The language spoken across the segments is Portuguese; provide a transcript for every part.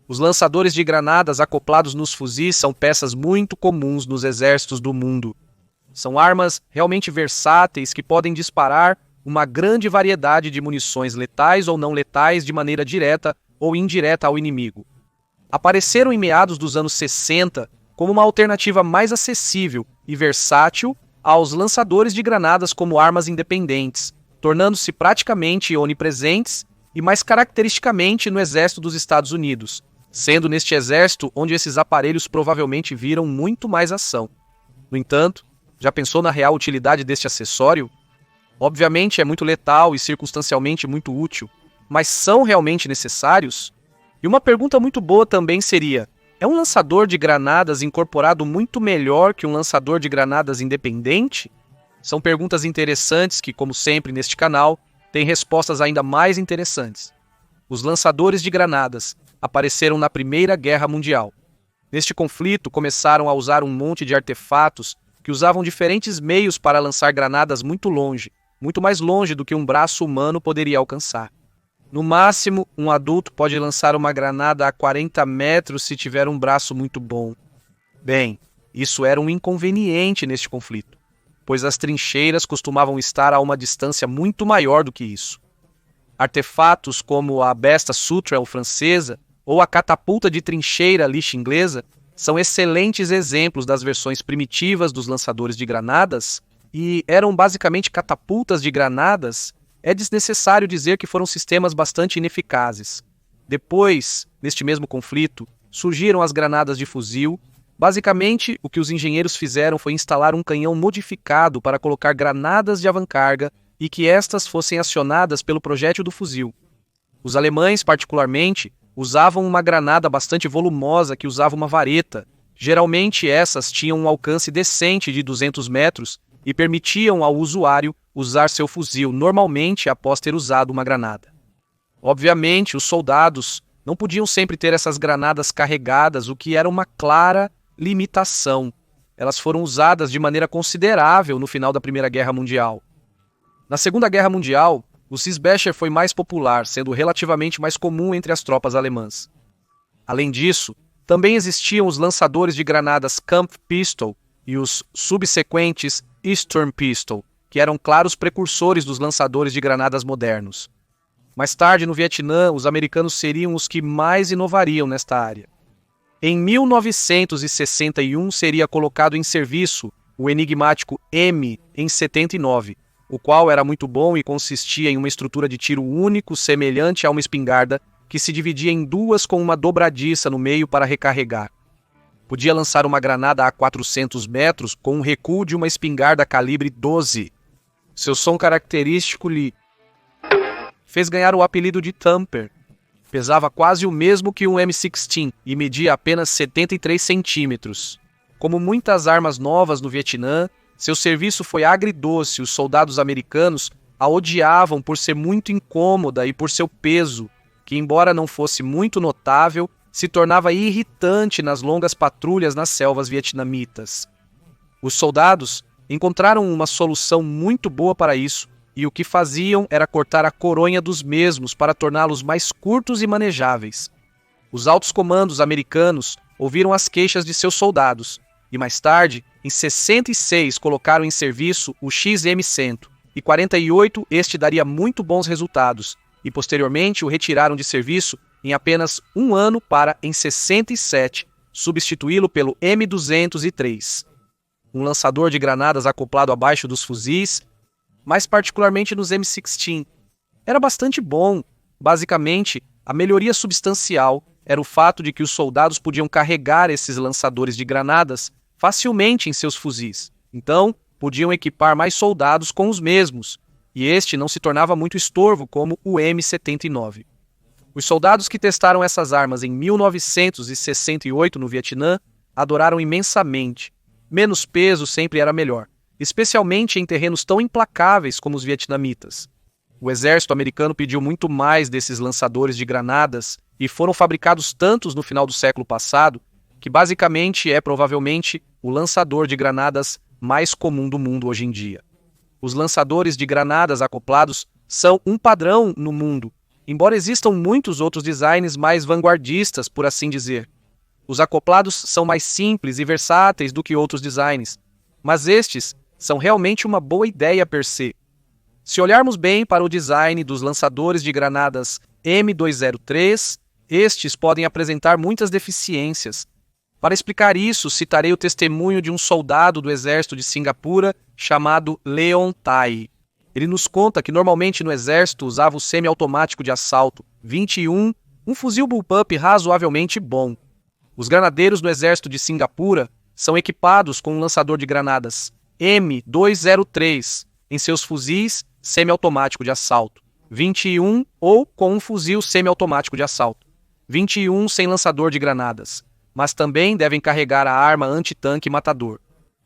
Os lançadores de granadas acoplados nos fuzis são peças muito comuns nos exércitos do mundo. São armas realmente versáteis que podem disparar uma grande variedade de munições letais ou não letais de maneira direta ou indireta ao inimigo. Apareceram em meados dos anos 60 como uma alternativa mais acessível e versátil aos lançadores de granadas como armas independentes, tornando-se praticamente onipresentes e mais caracteristicamente no exército dos Estados Unidos, sendo neste exército onde esses aparelhos provavelmente viram muito mais ação. No entanto, já pensou na real utilidade deste acessório? Obviamente é muito letal e circunstancialmente muito útil, mas são realmente necessários? E uma pergunta muito boa também seria: é um lançador de granadas incorporado muito melhor que um lançador de granadas independente? São perguntas interessantes que, como sempre neste canal, têm respostas ainda mais interessantes. Os lançadores de granadas apareceram na Primeira Guerra Mundial. Neste conflito, começaram a usar um monte de artefatos que usavam diferentes meios para lançar granadas muito longe, muito mais longe do que um braço humano poderia alcançar. No máximo, um adulto pode lançar uma granada a 40 metros se tiver um braço muito bom. Bem, isso era um inconveniente neste conflito, pois as trincheiras costumavam estar a uma distância muito maior do que isso. Artefatos como a besta Sauterelle francesa ou a catapulta de trincheira lixa inglesa são excelentes exemplos das versões primitivas dos lançadores de granadas e eram basicamente catapultas de granadas. É desnecessário dizer que foram sistemas bastante ineficazes. Depois, neste mesmo conflito, surgiram as granadas de fuzil. Basicamente, o que os engenheiros fizeram foi instalar um canhão modificado para colocar granadas de avancarga e que estas fossem acionadas pelo projétil do fuzil. Os alemães, particularmente, usavam uma granada bastante volumosa que usava uma vareta. Geralmente essas tinham um alcance decente de 200 metros e permitiam ao usuário usar seu fuzil normalmente após ter usado uma granada. Obviamente, os soldados não podiam sempre ter essas granadas carregadas, o que era uma clara limitação. Elas foram usadas de maneira considerável no final da Primeira Guerra Mundial. Na Segunda Guerra Mundial, o Siebecher foi mais popular, sendo relativamente mais comum entre as tropas alemãs. Além disso, também existiam os lançadores de granadas Kampfpistol e os subsequentes Sturmpistol, que eram claros precursores dos lançadores de granadas modernos. Mais tarde, no Vietnã, os americanos seriam os que mais inovariam nesta área. Em 1961 seria colocado em serviço o enigmático M-79, o qual era muito bom e consistia em uma estrutura de tiro único semelhante a uma espingarda que se dividia em duas com uma dobradiça no meio para recarregar. Podia lançar uma granada a 400 metros com um recuo de uma espingarda calibre 12. Seu som característico lhe fez ganhar o apelido de Thumper. Pesava quase o mesmo que um M16 e media apenas 73 centímetros. Como muitas armas novas no Vietnã, seu serviço foi agridoce. Os soldados americanos a odiavam por ser muito incômoda e por seu peso, que, embora não fosse muito notável, se tornava irritante nas longas patrulhas nas selvas vietnamitas. Os soldados encontraram uma solução muito boa para isso, e o que faziam era cortar a coronha dos mesmos para torná-los mais curtos e manejáveis. Os altos comandos americanos ouviram as queixas de seus soldados, e mais tarde, em 66, colocaram em serviço o XM-100, e 48 este daria muito bons resultados, e posteriormente o retiraram de serviço em apenas um ano para, em 67, substituí-lo pelo M203. Um lançador de granadas acoplado abaixo dos fuzis, mais particularmente nos M16. Era bastante bom. Basicamente, a melhoria substancial era o fato de que os soldados podiam carregar esses lançadores de granadas facilmente em seus fuzis. Então, podiam equipar mais soldados com os mesmos, e este não se tornava muito estorvo como o M79. Os soldados que testaram essas armas em 1968 no Vietnã adoraram imensamente. Menos peso sempre era melhor, especialmente em terrenos tão implacáveis como os vietnamitas. O exército americano pediu muito mais desses lançadores de granadas e foram fabricados tantos no final do século passado que basicamente é provavelmente o lançador de granadas mais comum do mundo hoje em dia. Os lançadores de granadas acoplados são um padrão no mundo embora existam muitos outros designs mais vanguardistas, por assim dizer. Os acoplados são mais simples e versáteis do que outros designs, mas estes são realmente uma boa ideia per se. Se olharmos bem para o design dos lançadores de granadas M203, estes podem apresentar muitas deficiências. Para explicar isso, citarei o testemunho de um soldado do exército de Singapura chamado Leon Tai. Ele nos conta que normalmente no exército usava o semiautomático de assalto 21, um fuzil bullpup razoavelmente bom. Os granadeiros do exército de Singapura são equipados com um lançador de granadas M203 em seus fuzis semiautomático de assalto 21 ou com um fuzil semiautomático de assalto 21 sem lançador de granadas, mas também devem carregar a arma antitanque matador.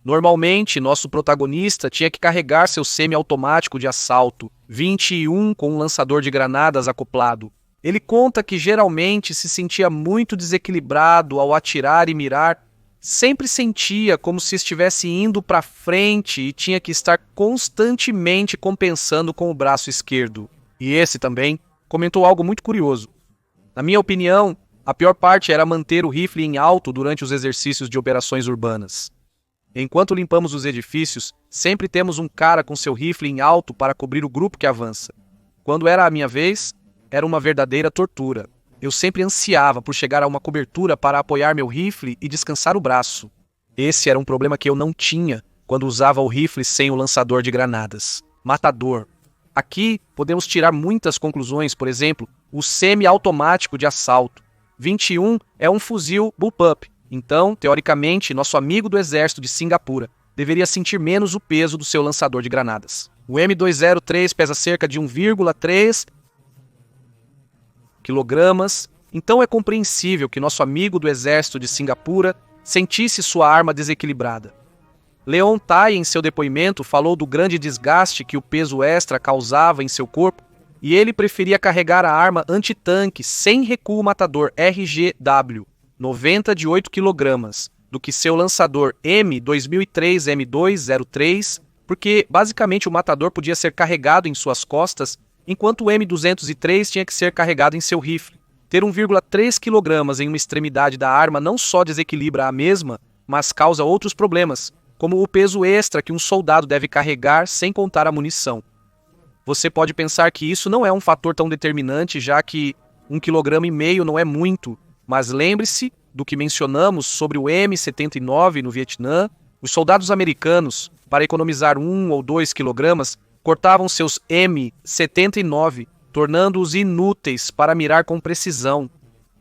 Normalmente, nosso protagonista tinha que carregar seu semiautomático de assalto 21 com um lançador de granadas acoplado. Ele conta que geralmente se sentia muito desequilibrado ao atirar e mirar, sempre sentia como se estivesse indo para frente e tinha que estar constantemente compensando com o braço esquerdo. E esse também comentou algo muito curioso. Na minha opinião, a pior parte era manter o rifle em alto durante os exercícios de operações urbanas. Enquanto limpamos os edifícios, sempre temos um cara com seu rifle em alto para cobrir o grupo que avança. Quando era a minha vez, era uma verdadeira tortura. Eu sempre ansiava por chegar a uma cobertura para apoiar meu rifle e descansar o braço. Esse era um problema que eu não tinha quando usava o rifle sem o lançador de granadas. Matador. Aqui podemos tirar muitas conclusões, por exemplo, o semi-automático de assalto 21 é um fuzil bullpup, então, teoricamente, nosso amigo do exército de Singapura deveria sentir menos o peso do seu lançador de granadas. O M203 pesa cerca de 1,3 kg, então é compreensível que nosso amigo do exército de Singapura sentisse sua arma desequilibrada. Leon Tai, em seu depoimento, falou do grande desgaste que o peso extra causava em seu corpo e ele preferia carregar a arma antitanque sem recuo matador RGW, 90 de 8 kg, do que seu lançador M2003 M203, porque basicamente o matador podia ser carregado em suas costas, enquanto o M203 tinha que ser carregado em seu rifle. Ter 1,3 kg em uma extremidade da arma não só desequilibra a mesma, mas causa outros problemas, como o peso extra que um soldado deve carregar sem contar a munição. Você pode pensar que isso não é um fator tão determinante, já que 1,5 kg não é muito, mas lembre-se do que mencionamos sobre o M79 no Vietnã. Os soldados americanos, para economizar 1 ou 2 kg, cortavam seus M79, tornando-os inúteis para mirar com precisão.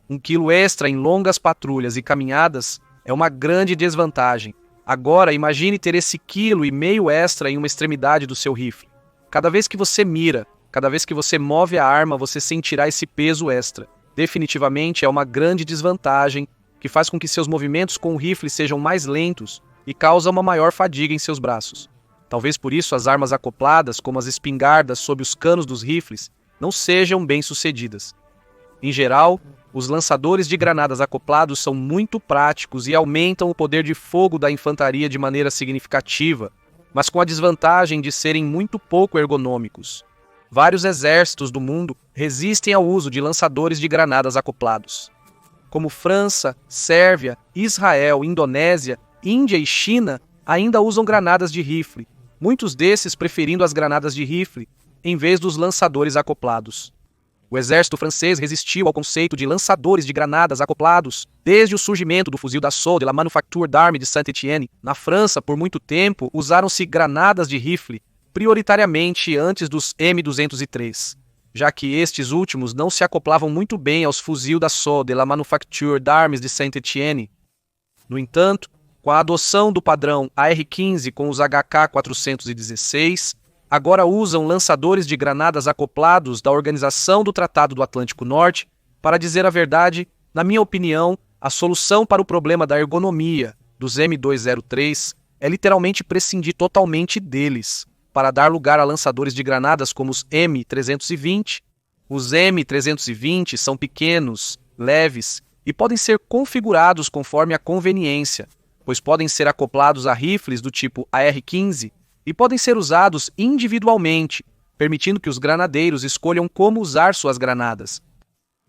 1 quilo extra em longas patrulhas e caminhadas é uma grande desvantagem. Agora, imagine ter esse 1,5 kg extra em uma extremidade do seu rifle. Cada vez que você mira, cada vez que você move a arma, você sentirá esse peso extra. Definitivamente é uma grande desvantagem que faz com que seus movimentos com o rifle sejam mais lentos e causa uma maior fadiga em seus braços. Talvez por isso as armas acopladas, como as espingardas sob os canos dos rifles, não sejam bem-sucedidas. Em geral, os lançadores de granadas acoplados são muito práticos e aumentam o poder de fogo da infantaria de maneira significativa, mas com a desvantagem de serem muito pouco ergonômicos. Vários exércitos do mundo resistem ao uso de lançadores de granadas acoplados. Como França, Sérvia, Israel, Indonésia, Índia e China ainda usam granadas de rifle, muitos desses preferindo as granadas de rifle em vez dos lançadores acoplados. O exército francês resistiu ao conceito de lançadores de granadas acoplados desde o surgimento do fuzil Dassault de la Manufacture d'Armes de Saint-Étienne. Na França, por muito tempo, usaram-se granadas de rifle, prioritariamente antes dos M203, já que estes últimos não se acoplavam muito bem aos fuzil Dassault de la Manufacture d'Armes de Saint-Étienne. No entanto, com a adoção do padrão AR-15 com os HK-416, agora usam lançadores de granadas acoplados da Organização do Tratado do Atlântico Norte. Para dizer a verdade, na minha opinião, a solução para o problema da ergonomia dos M203 é literalmente prescindir totalmente deles, para dar lugar a lançadores de granadas como os M320. Os M320 são pequenos, leves e podem ser configurados conforme a conveniência, pois podem ser acoplados a rifles do tipo AR-15 e podem ser usados individualmente, permitindo que os granadeiros escolham como usar suas granadas.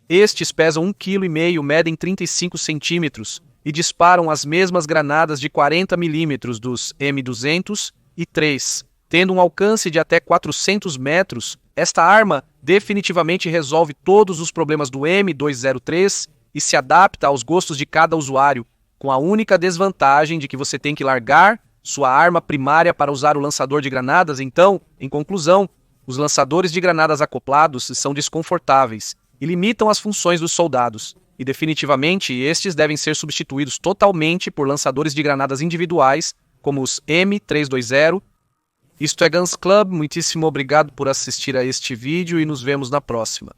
Estes pesam 1,5 kg, medem 35 centímetros e disparam as mesmas granadas de 40 milímetros dos M200 e 3, tendo um alcance de até 400 metros. Esta arma definitivamente resolve todos os problemas do M203 e se adapta aos gostos de cada usuário, com a única desvantagem de que você tem que largar sua arma primária para usar o lançador de granadas. Então, em conclusão, os lançadores de granadas acoplados são desconfortáveis e limitam as funções dos soldados, e definitivamente estes devem ser substituídos totalmente por lançadores de granadas individuais, como os M320. Isto é Guns Club, muitíssimo obrigado por assistir a este vídeo e nos vemos na próxima.